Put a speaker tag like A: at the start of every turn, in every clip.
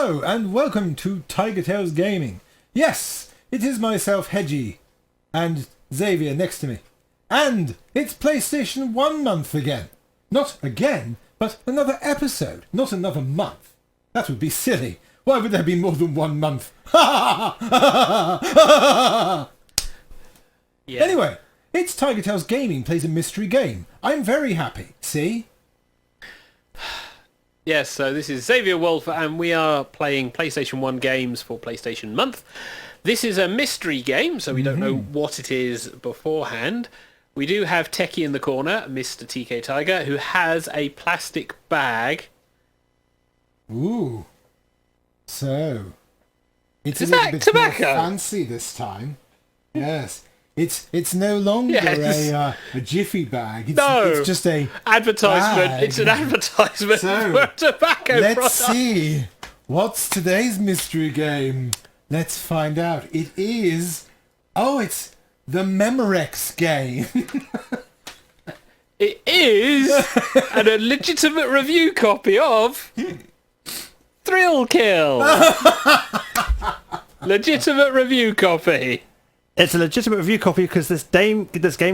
A: Hello and welcome to TigerTails Gaming. Yes, it is myself, Hedgie, and Xavier next to me. And it's PlayStation 1 month again. Not again, but another episode, not another month. That would be silly. Why would there be more than 1 month?
B: Yeah.
A: Anyway, it's TigerTails Gaming plays a mystery game. I'm very happy. See?
B: Yes, so this is Xavier Wolf, and we are playing PlayStation 1 games for PlayStation Month. This is a mystery game, so we don't know what it is beforehand. We do have Techie in the corner, Mr. TK Tiger, who has a plastic bag.
A: Ooh. So, it's
B: Is
A: a little
B: that
A: bit
B: tobacco?
A: more fancy this time. Yes. It's no longer
B: Yes.
A: a jiffy bag.
B: No.
A: It's just a
B: Advertisement.
A: bag.
B: It's an advertisement
A: So,
B: for a tobacco
A: Let's
B: product.
A: see. What's today's mystery game? Let's find out. It is... Oh, it's the Memorex game.
B: It is a legitimate review copy of Thrill Kill. Legitimate review copy.
C: It's a legitimate review copy because this game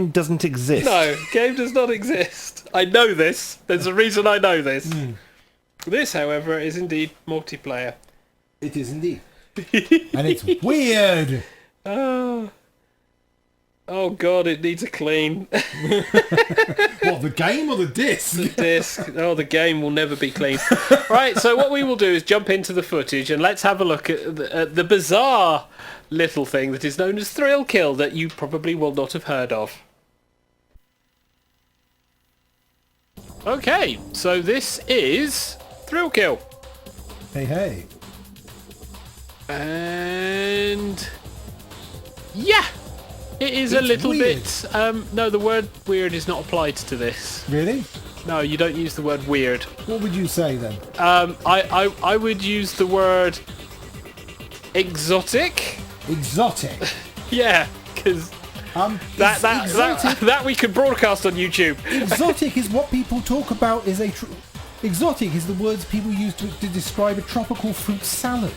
C: doesn't exist.
B: No, game does not exist. I know this. There's a reason I know this. This, however, is indeed multiplayer.
A: It is indeed. And it's weird.
B: Oh God, it needs a clean.
A: What, the game or the disc?
B: The disc. Oh, the game will never be clean. Right, so what we will do is jump into the footage and let's have a look at the bizarre little thing that is known as Thrill Kill that you probably will not have heard of. Okay, so this is Thrill Kill.
A: Hey, hey.
B: And yeah, it is a
A: It's
B: little
A: weird.
B: bit. No, the word weird is not applied to this.
A: Really?
B: No, you don't use the word weird.
A: What would you say then?
B: I would use the word exotic.
A: Exotic.
B: Yeah, because
A: Exotic,
B: that we could broadcast on YouTube.
A: exotic is what people talk about as a... Exotic is the words people use to describe a tropical fruit salad.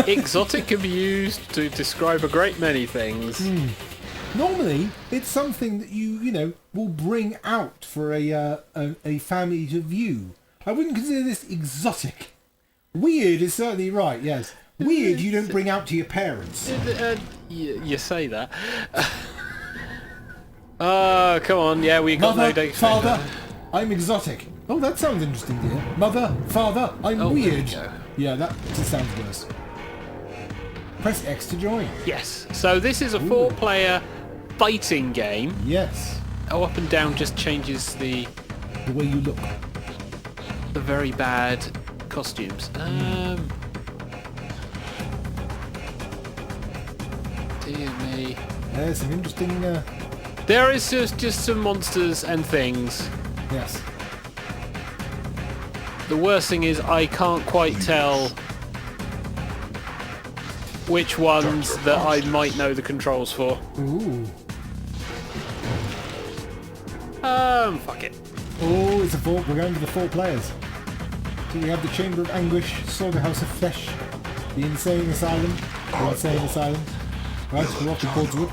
B: Exotic can be used to describe a great many things.
A: Normally, it's something that you know, will bring out for a family to view. I wouldn't consider this exotic. Weird is certainly right, yes. Weird you don't bring out to your parents.
B: You say that. Oh, come on, yeah, we got no
A: Mother,
B: date.
A: father, I'm exotic. Oh, that sounds interesting, dear. Mother, father, I'm
B: Oh, there we
A: weird.
B: go.
A: Yeah, that just sounds worse. Press X to join.
B: Yes, so this is a 4-player fighting game.
A: Yes,
B: Oh, up and down just changes the
A: the way you look.
B: very bad costumes. Dear me.
A: There's some interesting...
B: There is just some monsters and things.
A: yes.
B: The worst thing is I can't quite tell which ones that I might know the controls for.
A: Ooh.
B: Fuck it.
A: Oh, it's a 4. We're going to the 4 players. So we have the Chamber of Anguish, Slaughterhouse of Flesh, the Insane Asylum, the Insane Asylm. Right, we're off to Portswood.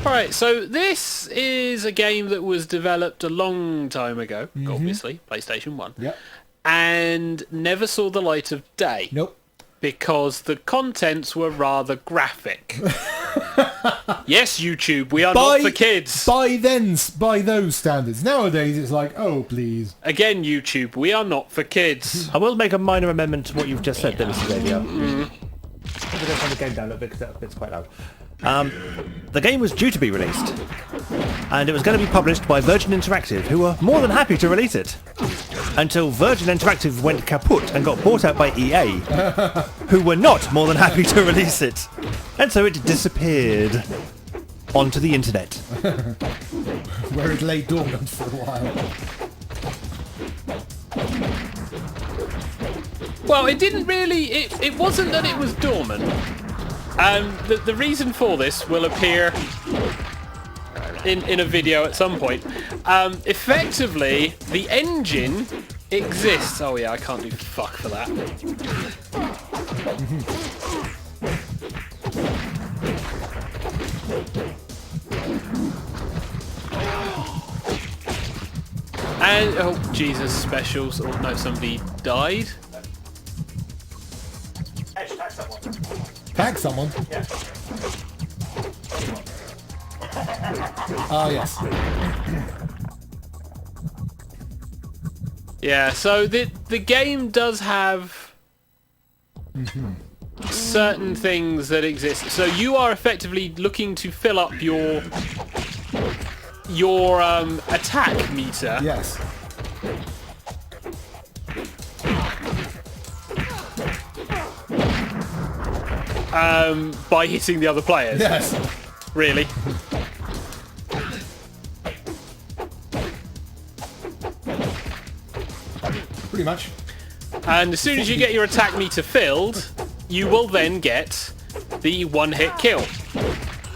B: Alright, so this is a game that was developed a long time ago, obviously, PlayStation 1,
A: Yep.
B: and never saw the light of day.
A: Nope.
B: Because the contents were rather graphic. Yes, YouTube, we are not for kids.
A: By those standards. Nowadays, it's like, oh, please.
B: Again, YouTube, we are not for kids.
C: I will make a minor amendment to what you've just said there, Mr. Xavier. I'm going to turn the game down a little bit because that bit's quite loud. The game was due to be released, and it was going to be published by Virgin Interactive, who were more than happy to release it, until Virgin Interactive went kaput and got bought out by EA, who were not more than happy to release it, and so it disappeared onto the internet.
A: Where it lay dormant for a while.
B: Well, it didn't really... It wasn't that it was dormant. The reason for this will appear in a video at some point. Effectively, the engine exists. Oh yeah, I can't do fuck for that. And oh Jesus, specials. Oh no, somebody died.
C: Tag someone.
A: Tag someone?
C: Yeah.
A: Oh, yes.
B: Yeah, so the game does have certain things that exist. So you are effectively looking to fill up your attack meter.
A: Yes.
B: By hitting the other players.
A: Yes.
B: Really.
A: Pretty much.
B: And as soon as you get your attack meter filled, you will then get the one-hit kill.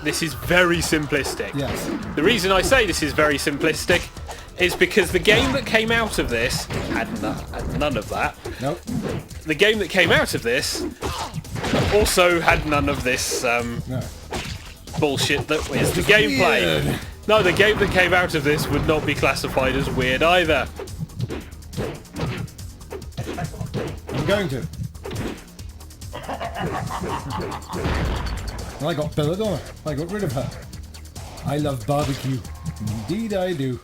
B: This is very simplistic.
A: Yes.
B: The reason I say this is very simplistic is because the game that came out of this had none of that.
A: Nope.
B: The game that came out of this also had none of this
A: No.
B: bullshit that is the gameplay.
A: Weird.
B: No, the game that came out of this would not be classified as weird either.
A: I'm going to. I got Belladonna. I got rid of her. I love barbecue. Indeed I do.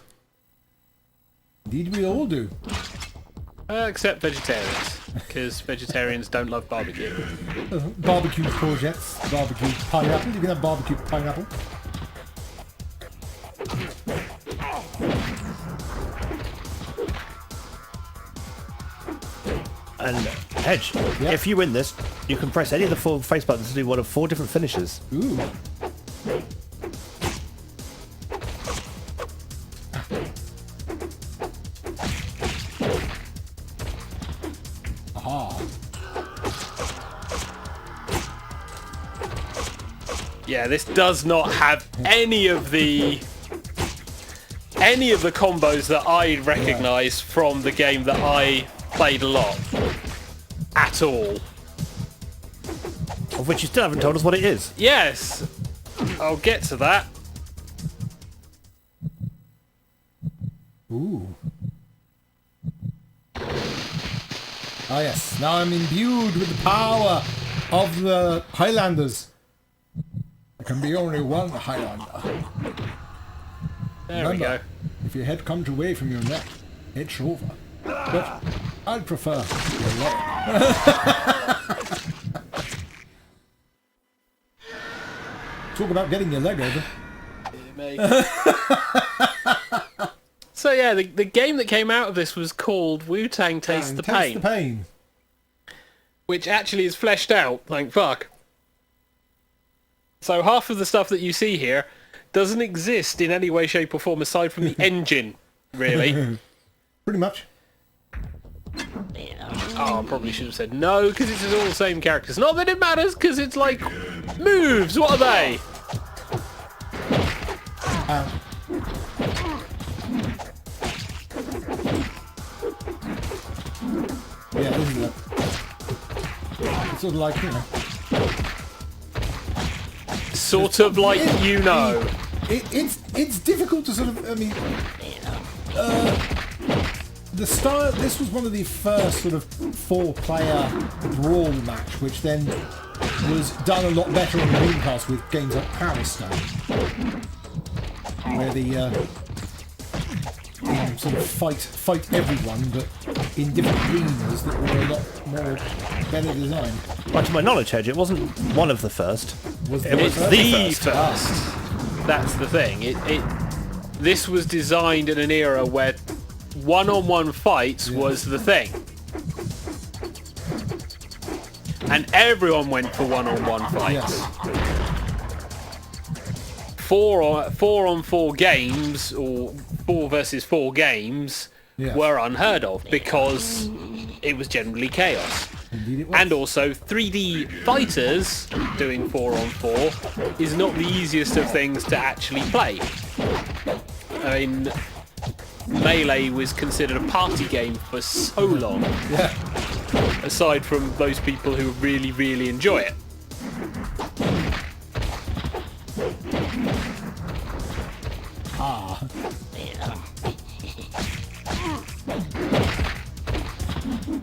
A: Indeed we all do.
B: Except vegetarians, because vegetarians don't love barbecue.
A: Barbecue courgettes, barbecue pineapple. You can have barbecue pineapple.
C: And Hedge,
A: Yeah.
C: if you win this, you can press any of the 4 face buttons to do one of 4 different finishes.
A: Ooh. Aha.
B: Yeah, this does not have any of the combos that I recognise from the game that I played a lot. At all.
C: Of which you still haven't told us what it is.
B: Yes, I'll get to that.
A: Ooh. Ah yes, now I'm imbued with the power of the Highlanders. There can be only one Highlander.
B: There we go.
A: If your head comes away from your neck, it's over. But I'd prefer your leg. Talk about getting your leg over.
B: So yeah, the game that came out of this was called Wu-Tang Taste the
A: Taste
B: Pain,
A: the pain.
B: which actually is fleshed out, thank fuck. So half of the stuff that you see here doesn't exist in any way, shape or form aside from the engine, really.
A: Pretty much.
B: Oh, I probably should have said no, because it's all the same characters. Not that it matters, because it's like moves. What are they?
A: Yeah, this is it. It's sort of like, you know.
B: Sort of like you know.
A: It's difficult to sort of, I mean, the style, this was one of the first sort of 4-player brawl match, which then was done a lot better on the Dreamcast with games like Power Stone, where the sort of fight everyone, but in different arenas that were a lot more better designed.
C: But to my knowledge, Hedge, it wasn't one of the first.
B: It was the first. That's the thing. This was designed in an era where one-on-one fights was the thing. And everyone went for one-on-one fights.
A: Yes.
B: 4-on-4 games, or 4 versus 4 games, were unheard of because it was generally chaos.
A: Indeed it was.
B: And also, 3D fighters doing 4-on-4 is not the easiest of things to actually play. I mean, Melee was considered a party game for so long.
A: Yeah.
B: Aside from those people who really, really enjoy it.
A: Ah.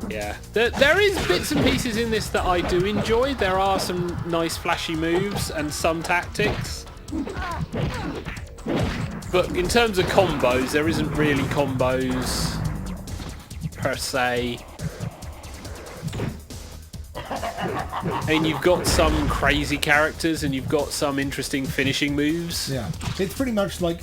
B: Yeah, there is bits and pieces in this that I do enjoy. There are some nice flashy moves and some tactics. But in terms of combos, there isn't really combos per se. And you've got some crazy characters and you've got some interesting finishing moves.
A: Yeah. It's pretty much like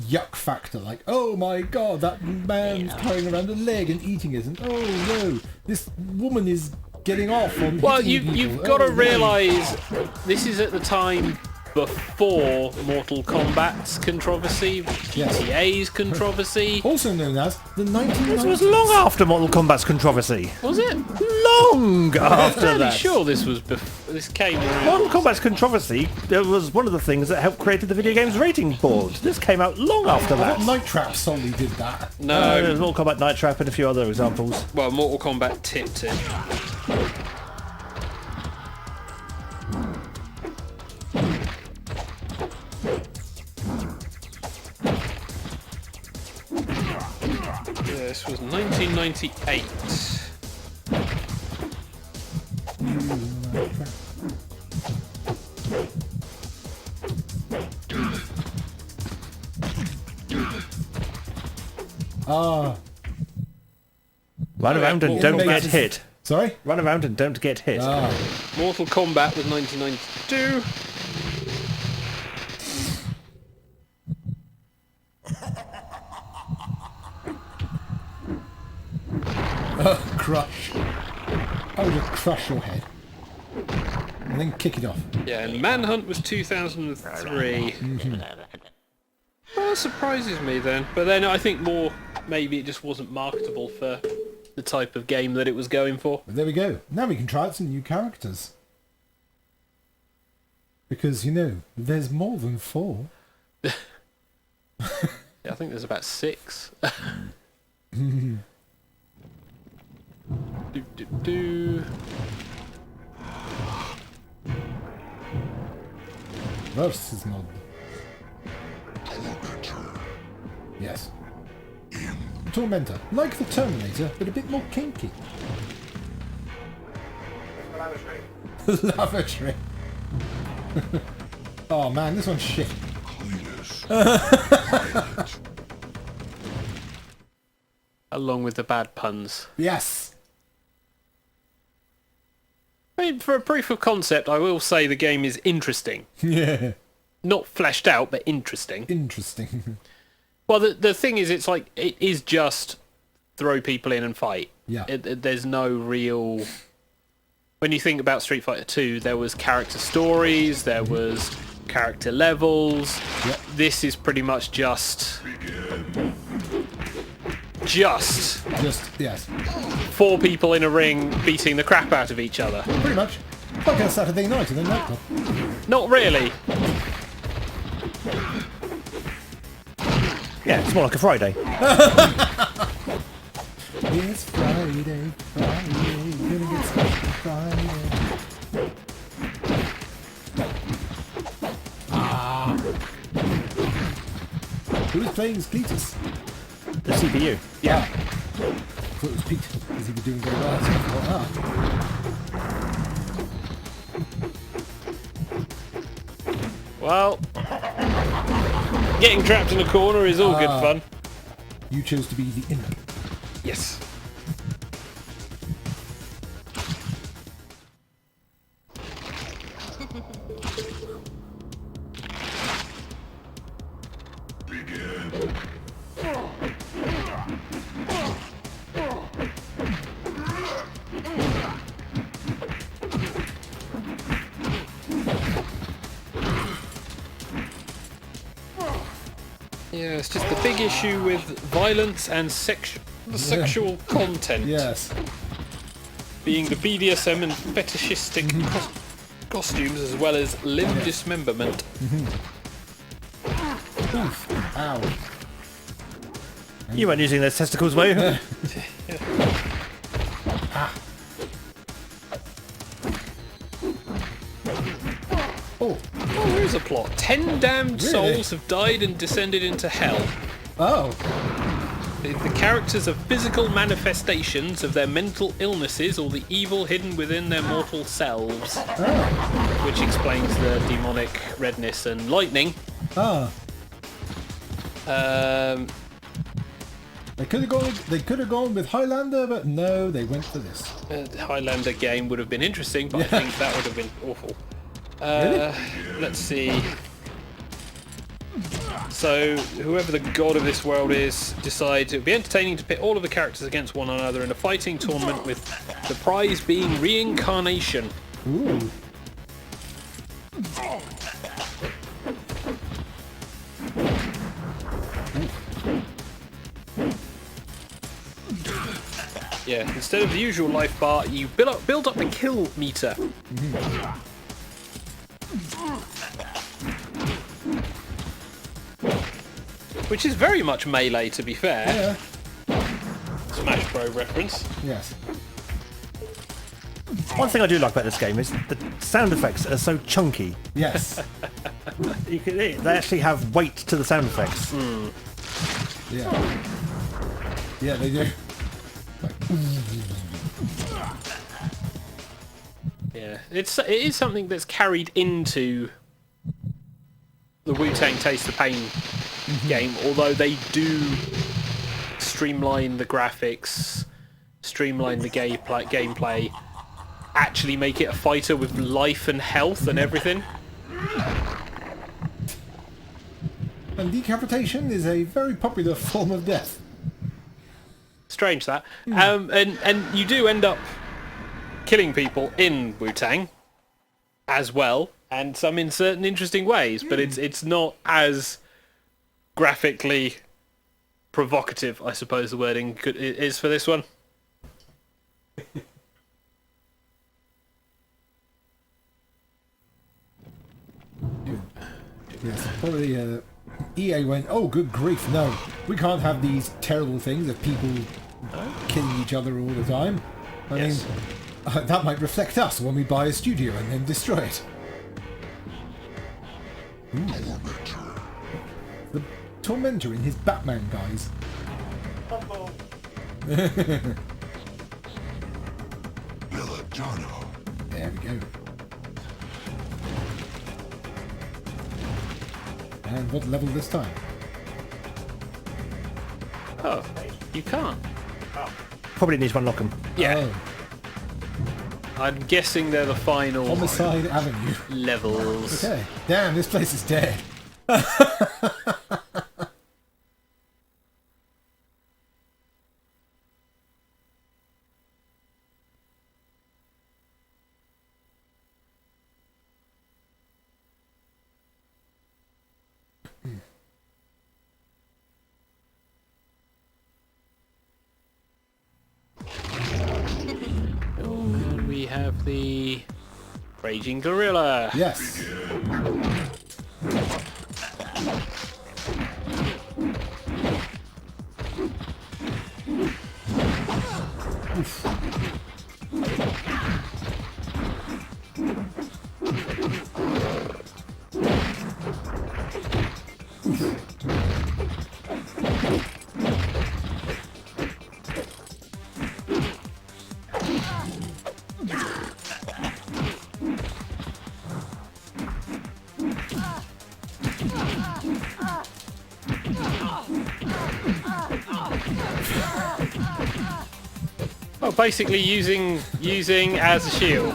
A: yuck factor. Like, oh my god, that man's carrying around a leg and eating it. And oh no, this woman is getting off on
B: Well,
A: hitting
B: you've
A: people.
B: got to
A: Oh, no.
B: realise this is at the time before Mortal Kombat's controversy, GTA's controversy.
A: Also known as the
C: This was
A: 1990s.
C: long after Mortal Kombat's controversy.
B: Was it?
C: Long
B: I'm
C: after
B: fairly
C: that.
B: sure this was this came around.
C: Mortal Kombat's controversy was one of the things that helped create the video game's rating board. This came out long after
A: I
C: that.
A: thought Night Trap solely did that.
B: No,
C: There's Mortal Kombat Night Trap and a few other examples.
B: well, Mortal Kombat tipped it. Yeah, this was 1998.
A: Ah.
C: Run around and
A: It
C: don't
A: makes
C: get
A: us-
C: hit.
A: Sorry?
C: Run around and don't get hit.
A: Ah.
B: Mortal Kombat was 1992.
A: Crush. I would just crush your head. And then kick it off.
B: Yeah, and Manhunt was 2003. Well, that surprises me then. But then I think more, maybe it just wasn't marketable for the type of game that it was going for.
A: But there we go. Now we can try out some new characters. Because, you know, there's more than 4.
B: Yeah, I think there's about 6. do, do, do.
A: Versus mod. Yes. Tormentor. Like the Terminator, but a bit more kinky. Lavatory. Oh man, this one's shit.
B: Along with the bad puns.
A: Yes.
B: I mean, for a proof of concept, I will say the game is interesting.
A: Yeah.
B: Not fleshed out, but interesting.
A: Interesting.
B: Well, the thing is, it's like, it is just throw people in and fight.
A: Yeah.
B: There's no real... When you think about Street Fighter 2, there was character stories, there was character levels.
A: Yep.
B: This is pretty much just... Just
A: Yes.
B: 4 people in a ring beating the crap out of each other.
A: Pretty much. Like a Saturday night in a nightclub.
B: Not really.
C: Yeah, it's more like a Friday.
A: It's Friday, gonna get special Friday. Ah. Who's playing Cletus?
C: The CPU.
A: Yeah. I thought it was Pete, because he was doing very well. So I thought,
B: Well, getting trapped in a corner is all good fun.
A: you chose to be the imp.
B: Yes. Yeah, it's just the big issue with violence and sexual content.
A: Yes.
B: Being the BDSM and fetishistic costumes as well as limb dismemberment.
A: Oof. Ow.
C: You weren't using those testicles, were you?
A: Oh,
B: Oh, here's a plot. 10 damned
A: Really?
B: souls have died and descended into hell.
A: oh,
B: The characters are physical manifestations of their mental illnesses or the evil hidden within their mortal selves,
A: oh,
B: which explains the demonic redness and lightning.
A: ah.
B: Um,
A: They could have gone with Highlander, but no, they went for this.
B: the Highlander game would have been interesting, but I think that would have been awful.
A: Really?
B: Let's see. So, whoever the god of this world is decides it would be entertaining to pit all of the characters against one another in a fighting tournament, with the prize being reincarnation.
A: Ooh.
B: Yeah, instead of the usual life bar, you build up the kill meter. Which is very much Melee, to be fair.
A: Yeah.
B: Smash Bro reference.
A: Yes.
C: One thing I do like about this game is the sound effects are so chunky.
A: Yes.
C: They actually have weight to the sound effects.
A: Yeah. Yeah, they do.
B: Yeah, it is something that's carried into the Wu-Tang Taste of Pain game, although they do streamline the graphics, streamline the gameplay, actually make it a fighter with life and health and everything.
A: And decapitation is a very popular form of death.
B: Strange that. And you do end up killing people in Wu-Tang as well, and some in certain interesting ways, but it's not as graphically provocative, I suppose the wording is for this one.
A: Yes, probably EA went, oh, good grief, no. We can't have these terrible things of people killing each other all the time. I mean, that might reflect us when we buy a studio and then destroy it. Ooh. The Tormentor in his Batman guise. There we go. And what level this time?
B: Oh, you can't.
C: Probably need to unlock them.
B: Yeah,
A: Oh,
B: I'm guessing they're the final
A: Homicide Avenue.
B: levels.
A: Okay. Damn, this place is dead.
B: And we have the Raging Gorilla.
A: Yes.
B: Well, basically using as a shield.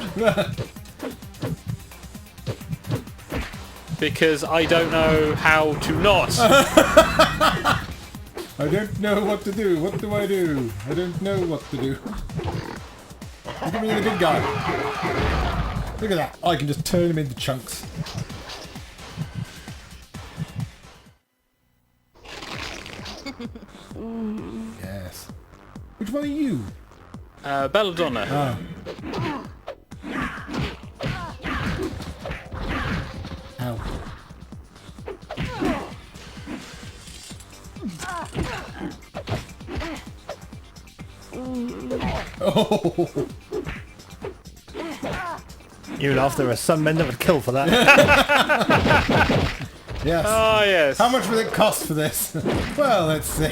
B: Because I don't know how to not.
A: I don't know what to do. What do I do? I don't know what to do. Look at me, the big guy. Look at that. I can just turn him into chunks. Yes. Which one are you?
B: Belladonna.
A: Ah. Ow. Oh.
C: You laugh, there are some men that would kill for that.
A: Yes.
B: Oh, yes.
A: How much will it cost for this? Well, let's see.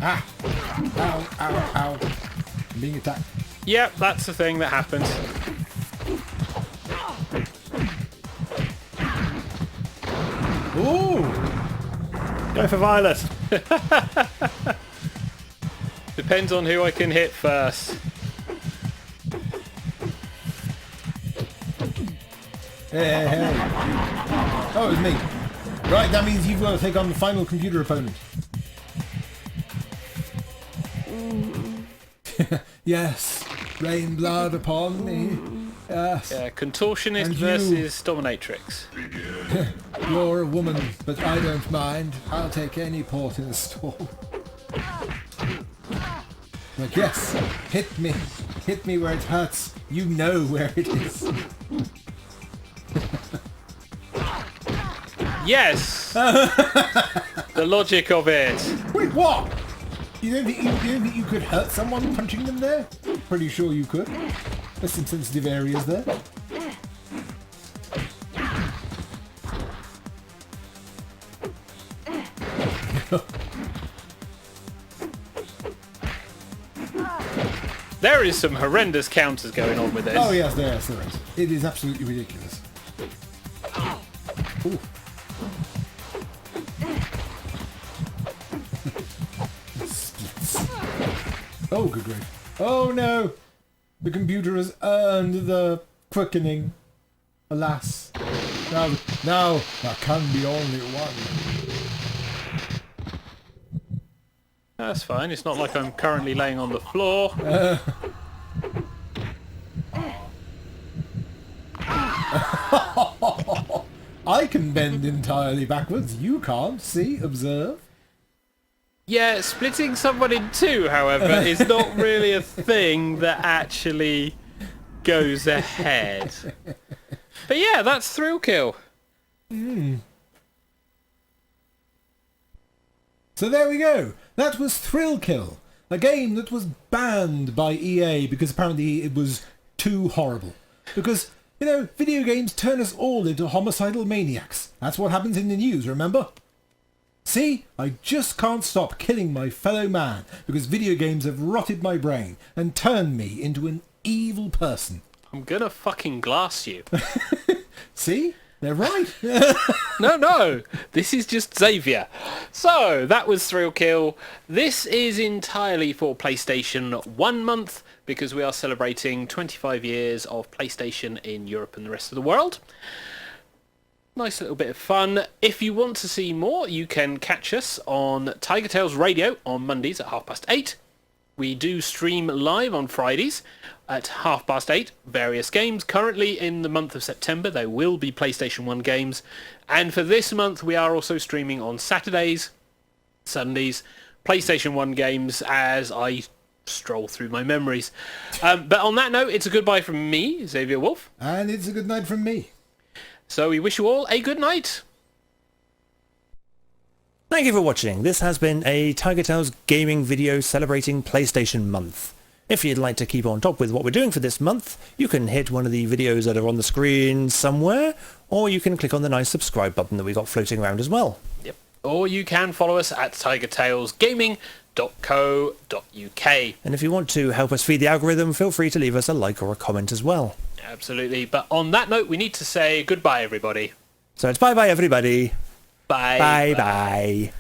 A: Ah! Ow, ow, ow. I'm being attacked.
B: Yep, that's the thing that happens.
A: Ooh!
C: Go for Violet.
B: Depends on who I can hit first.
A: Hey, hey, hey. Oh, it was me. Right, that means you've got to take on the final computer opponent. Yes. Rain blood upon me. Yes.
B: Yeah, contortionist
A: And you-
B: versus dominatrix.
A: You're a woman, but I don't mind. I'll take any port in the storm. Like, yes, hit me. Hit me where it hurts. You know where it is.
B: Yes! The logic of it.
A: Wait, what? You don't think you could hurt someone punching them there? Pretty sure you could. There's some sensitive areas there.
B: There is some horrendous counters going on with this.
A: Oh yes, there is. It is absolutely ridiculous. Ooh. Splits. Oh, good grief. Oh no! The computer has earned the quickening. Alas. Now, there can be only one.
B: That's fine. It's not like I'm currently laying on the floor.
A: I can bend entirely backwards. You can't. See? Observe.
B: Yeah, splitting someone in two, however, is not really a thing that actually goes ahead. But yeah, that's Thrill Kill.
A: So there we go. That was Thrill Kill, a game that was banned by EA because apparently it was too horrible. Because, you know, video games turn us all into homicidal maniacs. That's what happens in the news, remember? See, I just can't stop killing my fellow man because video games have rotted my brain and turned me into an evil person.
B: I'm gonna fucking glass you.
A: See? They're right.
B: No, this is just Xavier. So, that was Thrill Kill. This is entirely for PlayStation 1 month because we are celebrating 25 years of PlayStation in Europe and the rest of the world. Nice little bit of fun. If you want to see more, you can catch us on TigerTails Radio on Mondays at 8:30. We do stream live on Fridays at 8:30, various games. Currently in the month of September, they will be PlayStation 1 games. And for this month, we are also streaming on Saturdays, Sundays, PlayStation 1 games as I stroll through my memories. But on that note, it's a goodbye from me, Xavier Wolf.
A: And it's a good night from me.
B: So we wish you all a good night.
C: Thank you for watching. This has been a TigerTails Gaming video celebrating PlayStation Month. If you'd like to keep on top with what we're doing for this month, you can hit one of the videos that are on the screen somewhere, or you can click on the nice subscribe button that we got floating around as well.
B: Yep. Or you can follow us at TigerTailsGaming.co.uk.
C: And if you want to help us feed the algorithm, feel free to leave us a like or a comment as well.
B: Absolutely. But on that note, we need to say goodbye, everybody.
C: So it's bye-bye, everybody.
B: Bye.
C: Bye-bye.